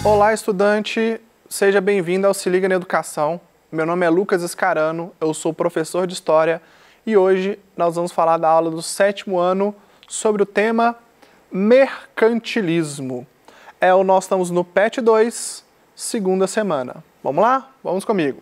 Olá, estudante! Seja bem-vindo ao Se Liga na Educação. Meu nome é Lucas Scarano, eu sou professor de História e hoje nós vamos falar da aula do 7º ano sobre o tema mercantilismo. Nós estamos no PET 2, segunda semana. Vamos lá? Vamos comigo.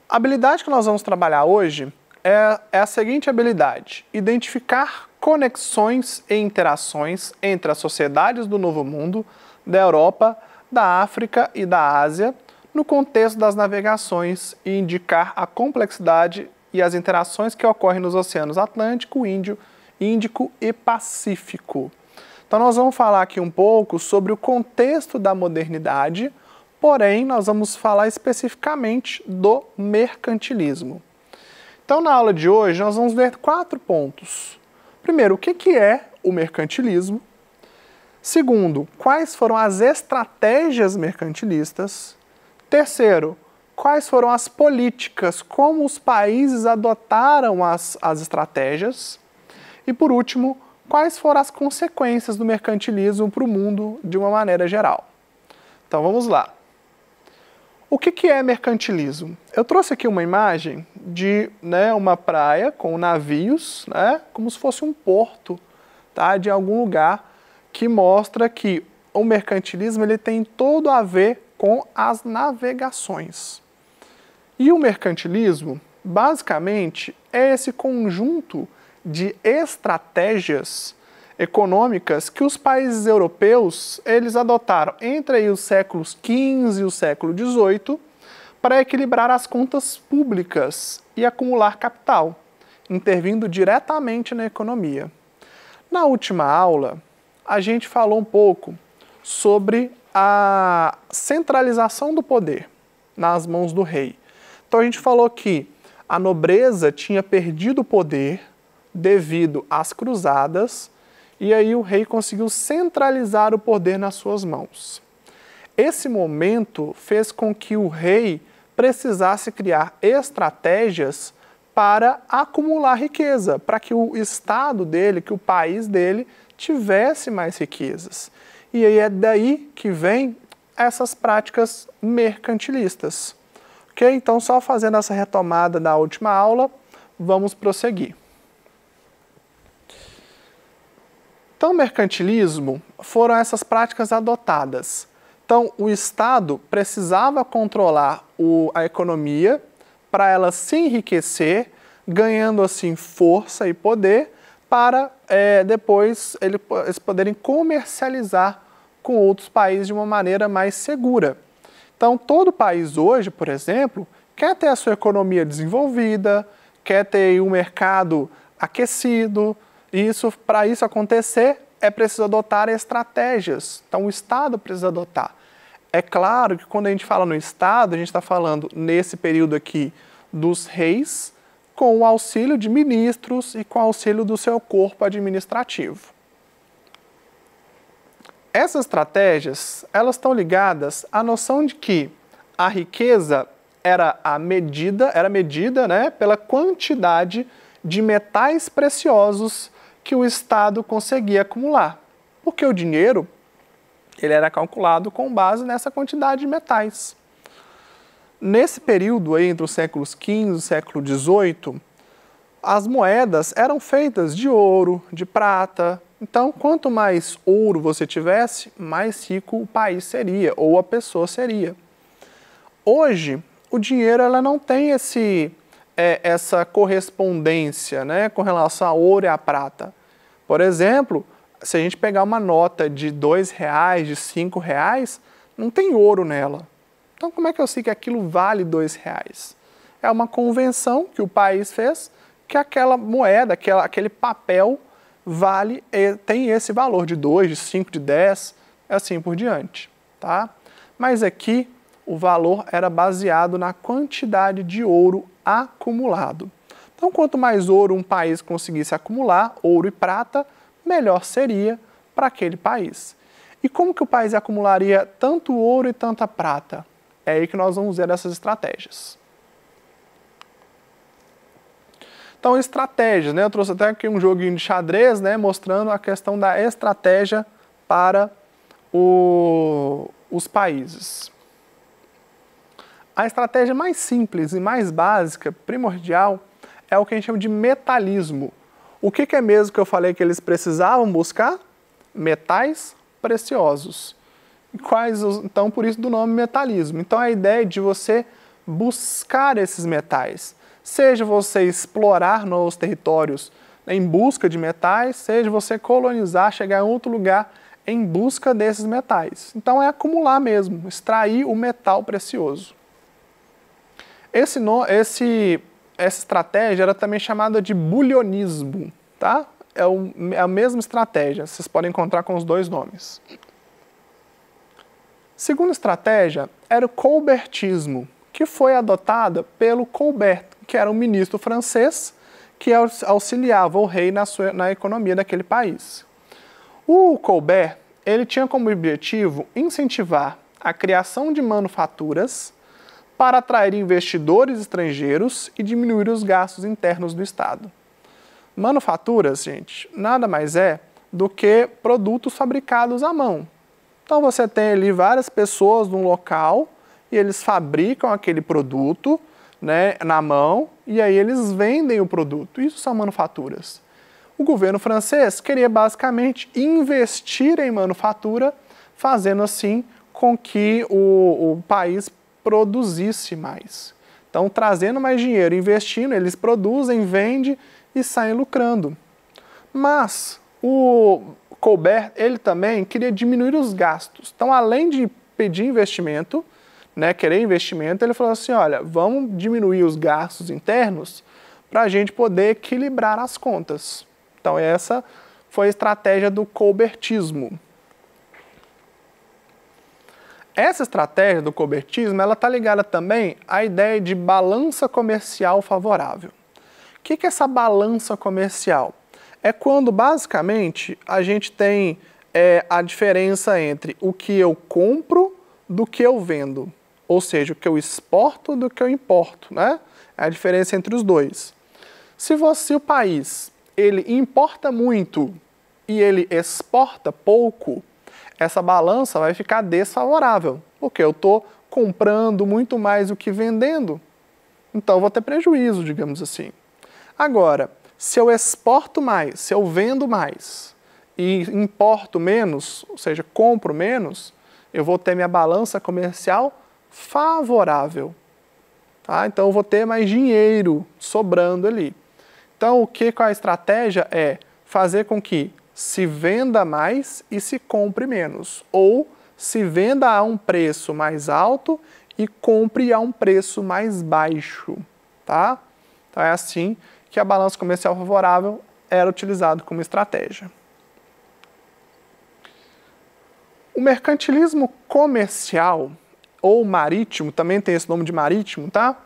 A habilidade que nós vamos trabalhar hoje é a seguinte habilidade: identificar conexões e interações entre as sociedades do Novo Mundo, da Europa, da África e da Ásia, no contexto das navegações e indicar a complexidade e as interações que ocorrem nos oceanos Atlântico, Índico e Pacífico. Então nós vamos falar aqui um pouco sobre o contexto da modernidade, porém nós vamos falar especificamente do mercantilismo. Então na aula de hoje nós vamos ver 4 pontos. Primeiro, o que é o mercantilismo? Segundo, quais foram as estratégias mercantilistas? Terceiro, quais foram as políticas, como os países adotaram as estratégias? E por último, quais foram as consequências do mercantilismo para o mundo de uma maneira geral? Então vamos lá. O que é mercantilismo? Eu trouxe aqui uma imagem de uma praia com navios, como se fosse um porto, tá, de algum lugar, que mostra que o mercantilismo ele tem todo a ver com as navegações. E o mercantilismo, basicamente, é esse conjunto de estratégias econômicas que os países europeus eles adotaram entre aí os séculos XV e o século XVIII para equilibrar as contas públicas e acumular capital, intervindo diretamente na economia. Na última aula, a gente falou um pouco sobre a centralização do poder nas mãos do rei. Então a gente falou que a nobreza tinha perdido o poder devido às cruzadas e aí o rei conseguiu centralizar o poder nas suas mãos. Esse momento fez com que o rei precisasse criar estratégias para acumular riqueza, para que o estado dele, que o país dele tivesse mais riquezas. E aí é daí que vem essas práticas mercantilistas. Ok? Então, só fazendo essa retomada da última aula, vamos prosseguir. Então, mercantilismo foram essas práticas adotadas. Então, o Estado precisava controlar a economia para ela se enriquecer, ganhando assim força e poder para depois eles poderem comercializar com outros países de uma maneira mais segura. Então, todo país hoje, por exemplo, quer ter a sua economia desenvolvida, quer ter um mercado aquecido. Para isso acontecer, é preciso adotar estratégias. Então, o Estado precisa adotar. É claro que quando a gente fala no Estado, a gente está falando nesse período aqui dos reis, com o auxílio de ministros e com o auxílio do seu corpo administrativo. Essas estratégias, elas estão ligadas à noção de que a riqueza era medida pela quantidade de metais preciosos que o Estado conseguia acumular. Porque o dinheiro ele era calculado com base nessa quantidade de metais. Nesse período aí, entre os séculos XV e o século XVIII, as moedas eram feitas de ouro, de prata. Então, quanto mais ouro você tivesse, mais rico o país seria, ou a pessoa seria. Hoje, o dinheiro ela não tem essa correspondência com relação ao ouro e à prata. Por exemplo, se a gente pegar uma nota de R$2, de R$5, não tem ouro nela. Então, como é que eu sei que aquilo vale R$2? É uma convenção que o país fez que aquela moeda, aquele papel tem esse valor de 2, de 5, de 10, assim por diante. Tá? Mas aqui o valor era baseado na quantidade de ouro acumulado. Então, quanto mais ouro um país conseguisse acumular, ouro e prata, melhor seria para aquele país. E como que o país acumularia tanto ouro e tanta prata? É aí que nós vamos ver essas estratégias. Então, estratégias, eu trouxe até aqui um joguinho de xadrez, mostrando a questão da estratégia para os países. A estratégia mais simples e mais básica, primordial, é o que a gente chama de metallismo. O que é mesmo que eu falei que eles precisavam buscar? Metais preciosos. Então, por isso do nome metallismo. Então, a ideia é de você buscar esses metais. Seja você explorar novos territórios em busca de metais, seja você colonizar, chegar em outro lugar em busca desses metais. Então, é acumular mesmo, extrair o metal precioso. Essa estratégia era também chamada de bulionismo, tá? É a mesma estratégia, vocês podem encontrar com os dois nomes. Segunda estratégia era o colbertismo, que foi adotada pelo Colbert, que era um ministro francês que auxiliava o rei na economia daquele país. O Colbert, ele tinha como objetivo incentivar a criação de manufaturas para atrair investidores estrangeiros e diminuir os gastos internos do Estado. Manufaturas, gente, nada mais é do que produtos fabricados à mão. Então você tem ali várias pessoas num local e eles fabricam aquele produto, né, na mão e aí eles vendem o produto. Isso são manufaturas. O governo francês queria basicamente investir em manufatura, fazendo assim com que o país produzisse mais. Então, trazendo mais dinheiro, investindo, eles produzem, vendem e saem lucrando. Mas o Colbert, ele também queria diminuir os gastos. Então, além de pedir investimento, né, querer investimento, ele falou assim, olha, vamos diminuir os gastos internos para a gente poder equilibrar as contas. Então, essa foi a estratégia do colbertismo. Essa estratégia do colbertismo, ela está ligada também à ideia de balança comercial favorável. O que é essa balança comercial? É quando, basicamente, a gente tem a diferença entre o que eu compro do que eu vendo. Ou seja, o que eu exporto do que eu importo, né? É a diferença entre os dois. Se o país ele importa muito e ele exporta pouco, essa balança vai ficar desfavorável, porque eu estou comprando muito mais do que vendendo, então eu vou ter prejuízo, digamos assim. Agora, se eu exporto mais, se eu vendo mais e importo menos, ou seja, compro menos, eu vou ter minha balança comercial favorável. Tá? Então eu vou ter mais dinheiro sobrando ali. Então qual a estratégia é fazer com que se venda mais e se compre menos, ou se venda a um preço mais alto e compre a um preço mais baixo, tá? Então é assim que a balança comercial favorável era utilizado como estratégia. O mercantilismo comercial, ou marítimo, também tem esse nome de marítimo, tá?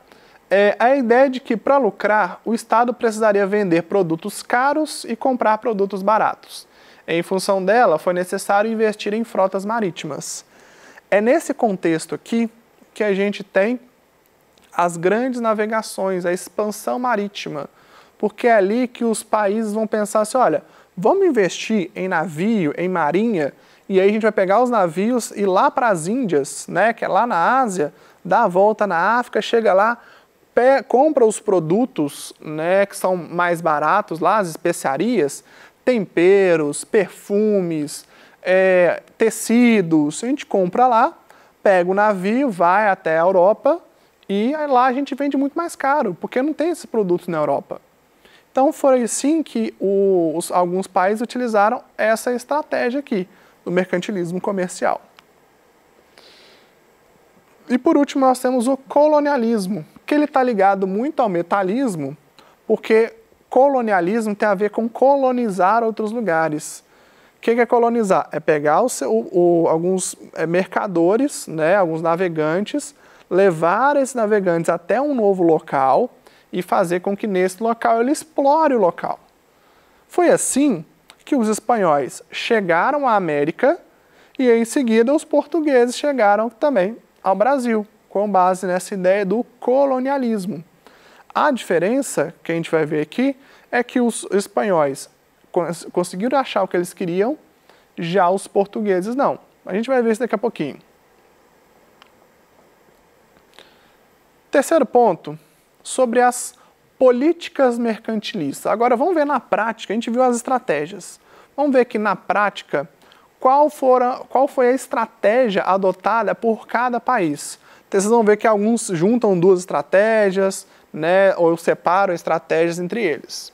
É a ideia de que, para lucrar, o Estado precisaria vender produtos caros e comprar produtos baratos. Em função dela, foi necessário investir em frotas marítimas. É nesse contexto aqui que a gente tem as grandes navegações, a expansão marítima, porque é ali que os países vão pensar assim, olha, vamos investir em navio, em marinha, e aí a gente vai pegar os navios e ir lá para as Índias, né, que é lá na Ásia, dá a volta na África, chega lá, compra os produtos, né, que são mais baratos lá, as especiarias, temperos, perfumes, tecidos, a gente compra lá, pega o navio, vai até a Europa e aí lá a gente vende muito mais caro, porque não tem esses produtos na Europa. Então foi assim que alguns países utilizaram essa estratégia aqui, do mercantilismo comercial. E por último nós temos o colonialismo, que ele está ligado muito ao metalismo, porque colonialismo tem a ver com colonizar outros lugares. O que é colonizar? É pegar alguns mercadores, né, alguns navegantes, levar esses navegantes até um novo local e fazer com que nesse local ele explore o local. Foi assim que os espanhóis chegaram à América e em seguida os portugueses chegaram também ao Brasil, com base nessa ideia do colonialismo. A diferença que a gente vai ver aqui é que os espanhóis conseguiram achar o que eles queriam, já os portugueses não. A gente vai ver isso daqui a pouquinho. Terceiro ponto, sobre as políticas mercantilistas. Agora vamos ver na prática, a gente viu as estratégias. Vamos ver aqui na prática qual foi a estratégia adotada por cada país. Então, vocês vão ver que alguns juntam duas estratégias, né, ou separam estratégias entre eles.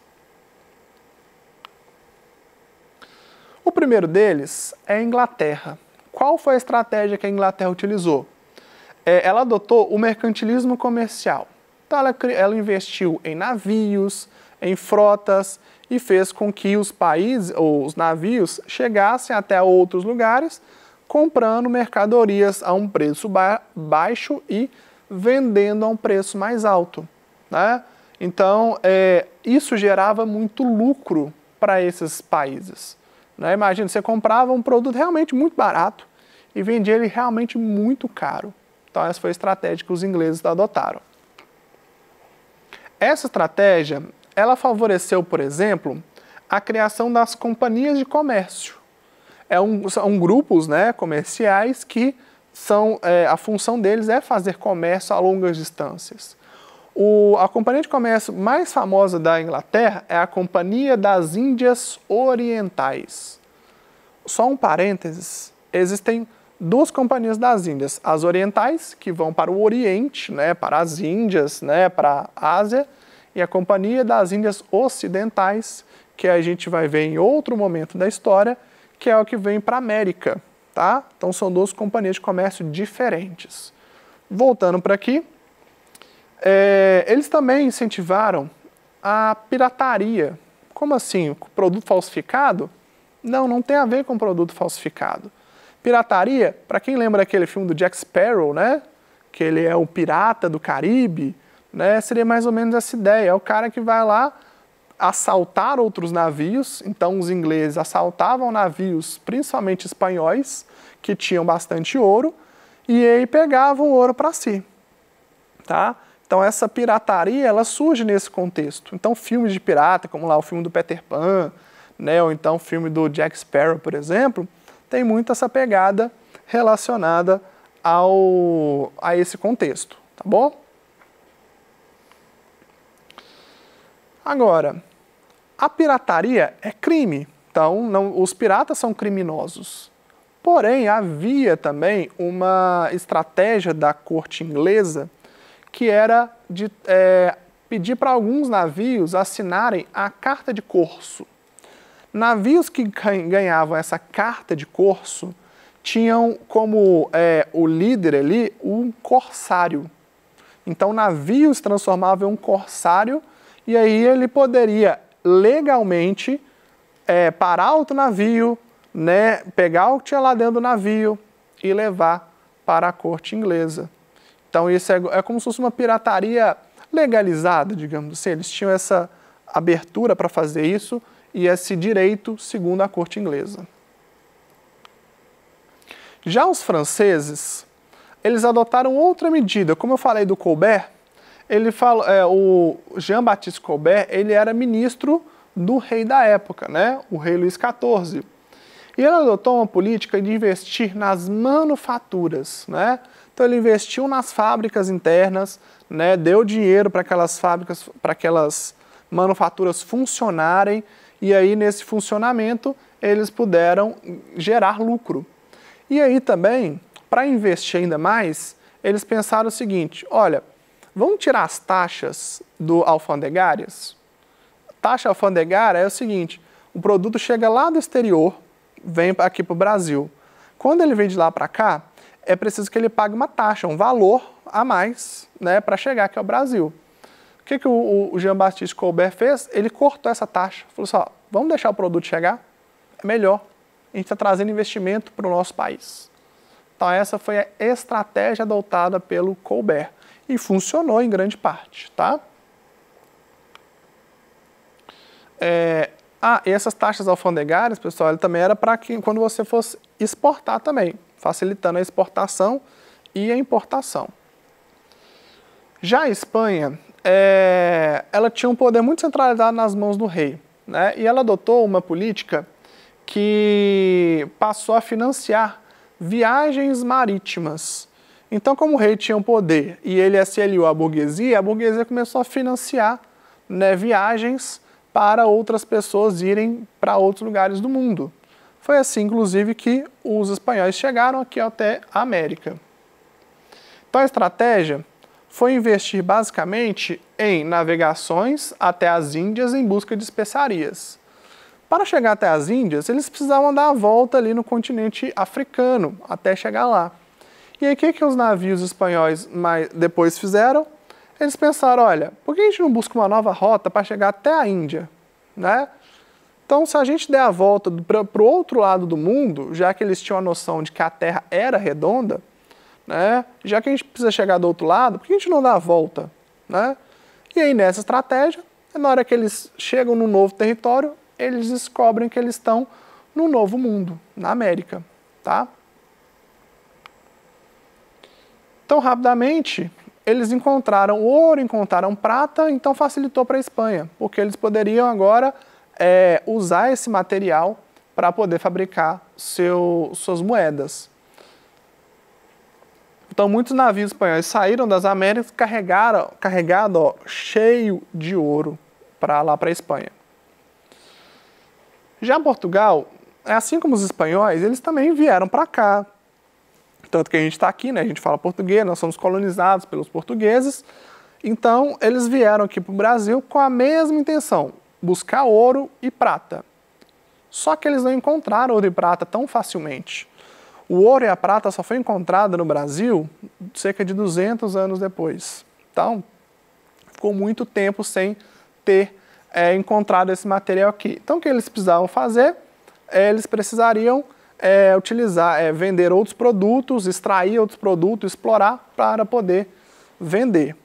O primeiro deles é a Inglaterra. Qual foi a estratégia que a Inglaterra utilizou? Ela adotou o mercantilismo comercial. Então ela investiu em navios, em frotas e fez com que os navios chegassem até outros lugares comprando mercadorias a um preço baixo e vendendo a um preço mais alto, né? Então, isso gerava muito lucro para esses países, né? Imagina, você comprava um produto realmente muito barato e vendia ele realmente muito caro. Então, essa foi a estratégia que os ingleses adotaram. Essa estratégia, ela favoreceu, por exemplo, a criação das companhias de comércio. São grupos, né, comerciais que a função deles é fazer comércio a longas distâncias. A companhia de comércio mais famosa da Inglaterra é a Companhia das Índias Orientais. Só um parênteses, existem duas companhias das Índias, as orientais, que vão para o Oriente, né, para as Índias, né, para a Ásia, e a Companhia das Índias Ocidentais, que a gente vai ver em outro momento da história, que é o que vem para a América, tá? Então são duas companhias de comércio diferentes. Voltando para aqui, eles também incentivaram a pirataria. Como assim? Produto falsificado? Não, não tem a ver com produto falsificado. Pirataria, para quem lembra aquele filme do Jack Sparrow, né? Que ele é o pirata do Caribe, né? Seria mais ou menos essa ideia. É o cara que vai lá assaltar outros navios. Então os ingleses assaltavam navios, principalmente espanhóis, que tinham bastante ouro, e aí pegavam o ouro para si, tá? Então essa pirataria, ela surge nesse contexto. Então filmes de pirata, como lá o filme do Peter Pan, né, ou então o filme do Jack Sparrow, por exemplo, tem muito essa pegada relacionada a esse contexto, tá bom? Agora, a pirataria é crime, então os piratas são criminosos. Porém, havia também uma estratégia da corte inglesa que era de pedir para alguns navios assinarem a carta de corso. Navios que ganhavam essa carta de corso tinham como o líder ali um corsário. Então o navio se transformava em um corsário e aí ele poderia legalmente parar outro navio, né, pegar o que tinha lá dentro do navio e levar para a corte inglesa. Então isso é como se fosse uma pirataria legalizada, digamos assim. Eles tinham essa abertura para fazer isso e esse direito segundo a corte inglesa. Já os eles adotaram outra medida. Como eu falei do Colbert, o Jean-Baptiste Colbert, ele era ministro do rei da época, né? O rei Luís XIV. E ele adotou uma política de investir nas manufaturas, né? Então ele investiu nas fábricas internas, né? Deu dinheiro para aquelas fábricas, para aquelas manufaturas funcionarem, e aí nesse funcionamento eles puderam gerar lucro. E aí também, para investir ainda mais, eles pensaram o seguinte: olha, vamos tirar as taxas alfandegárias? Taxa alfandegária é o seguinte: o produto chega lá do exterior, vem aqui para o Brasil. Quando ele vem de lá para cá, é preciso que ele pague uma taxa, um valor a mais, né, para chegar aqui ao Brasil. O que o Jean-Baptiste Colbert fez? Ele cortou essa taxa. Falou assim: ó, vamos deixar o produto chegar? É melhor. A gente está trazendo investimento para o nosso país. Então essa foi a estratégia adotada pelo Colbert. E funcionou em grande parte, tá? E essas taxas alfandegárias, pessoal, ele também era para que quando você fosse exportar também, facilitando a exportação e a importação. Já a Espanha, ela tinha um poder muito centralizado nas mãos do rei, né? E ela adotou uma política que passou a financiar viagens marítimas. Então, como o rei tinha um poder e ele se aliou à burguesia começou a financiar, né, viagens para outras pessoas irem para outros lugares do mundo. Foi assim, inclusive, que os espanhóis chegaram aqui até a América. Então, a estratégia foi investir basicamente em navegações até as Índias em busca de especiarias. Para chegar até as Índias, eles precisavam dar a volta ali no continente africano, até chegar lá. E aí, o que os navios espanhóis depois fizeram? Eles pensaram, olha, por que a gente não busca uma nova rota para chegar até a Índia, né? Então, se a gente der a volta para o outro lado do mundo, já que eles tinham a noção de que a Terra era redonda, né? Já que a gente precisa chegar do outro lado, por que a gente não dá a volta, né? E aí, nessa estratégia, na hora que eles chegam no novo território, eles descobrem que eles estão no novo mundo, na América, tá? Então, rapidamente, eles encontraram ouro, encontraram prata, então facilitou para a Espanha, porque eles poderiam agora usar esse material para poder fabricar suas moedas. Então, muitos navios espanhóis saíram das Américas carregado cheio de ouro lá para a Espanha. Já Portugal, assim como os espanhóis, eles também vieram para cá. Tanto que a gente está aqui, né? A gente fala português, nós somos colonizados pelos portugueses. Então, eles vieram aqui para o Brasil com a mesma intenção, buscar ouro e prata. Só que eles não encontraram ouro e prata tão facilmente. O ouro e a prata só foi encontrada no Brasil cerca de 200 anos depois. Então, ficou muito tempo sem ter encontrado esse material aqui. Então, o que eles precisavam fazer? Eles precisariam vender outros produtos, extrair outros produtos, explorar para poder vender.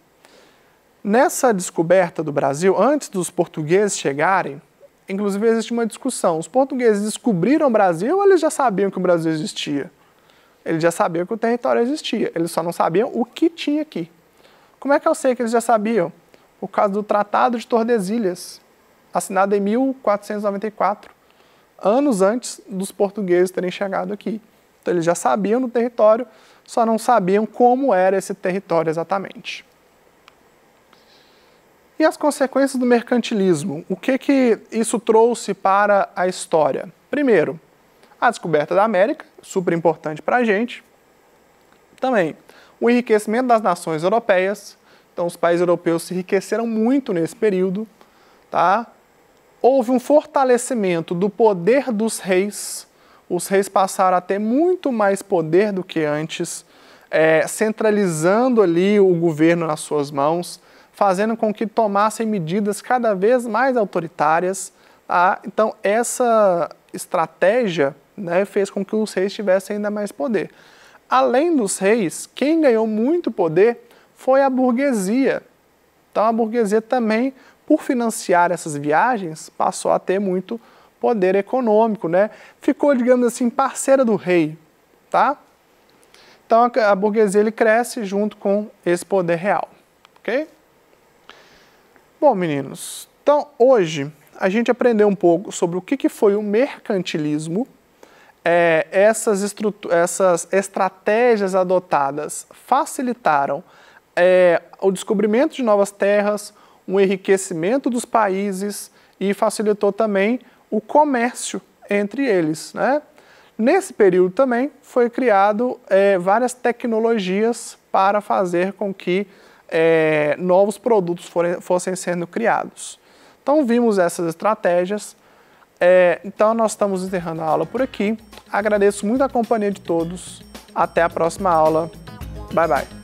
Nessa descoberta do Brasil, antes dos portugueses chegarem, inclusive existe uma discussão. Os portugueses descobriram o Brasil ou eles já sabiam que o Brasil existia? Eles já sabiam que o território existia, eles só não sabiam o que tinha aqui. Como é que eu sei que eles já sabiam? Por causa do Tratado de Tordesilhas, assinado em 1494, anos antes dos portugueses terem chegado aqui. Então eles já sabiam do território, só não sabiam como era esse território exatamente. E as consequências do mercantilismo? O que isso trouxe para a história? Primeiro, a descoberta da América, super importante para a gente. Também, o enriquecimento das nações europeias. Então, os países europeus se enriqueceram muito nesse período. Tá? Houve um fortalecimento do poder dos reis. Os reis passaram a ter muito mais poder do que antes, centralizando ali o governo nas suas mãos, fazendo com que tomassem medidas cada vez mais autoritárias. Tá? Então, essa estratégia, né, fez com que os reis tivessem ainda mais poder. Além dos reis, quem ganhou muito poder foi a burguesia. Então, a burguesia também, por financiar essas viagens, passou a ter muito poder econômico, né? Ficou, digamos assim, parceira do rei, tá? Então, a burguesia ele cresce junto com esse poder real, ok? Bom, meninos, então hoje a gente aprendeu um pouco sobre o que foi o mercantilismo, essas estratégias adotadas facilitaram o descobrimento de novas terras, o enriquecimento dos países e facilitou também o comércio entre eles, né? Nesse período também foi criado várias tecnologias para fazer com que novos produtos fossem sendo criados. Então vimos essas estratégias. Então nós estamos encerrando a aula por aqui. Agradeço muito a companhia de todos. Até a próxima aula. Bye, bye.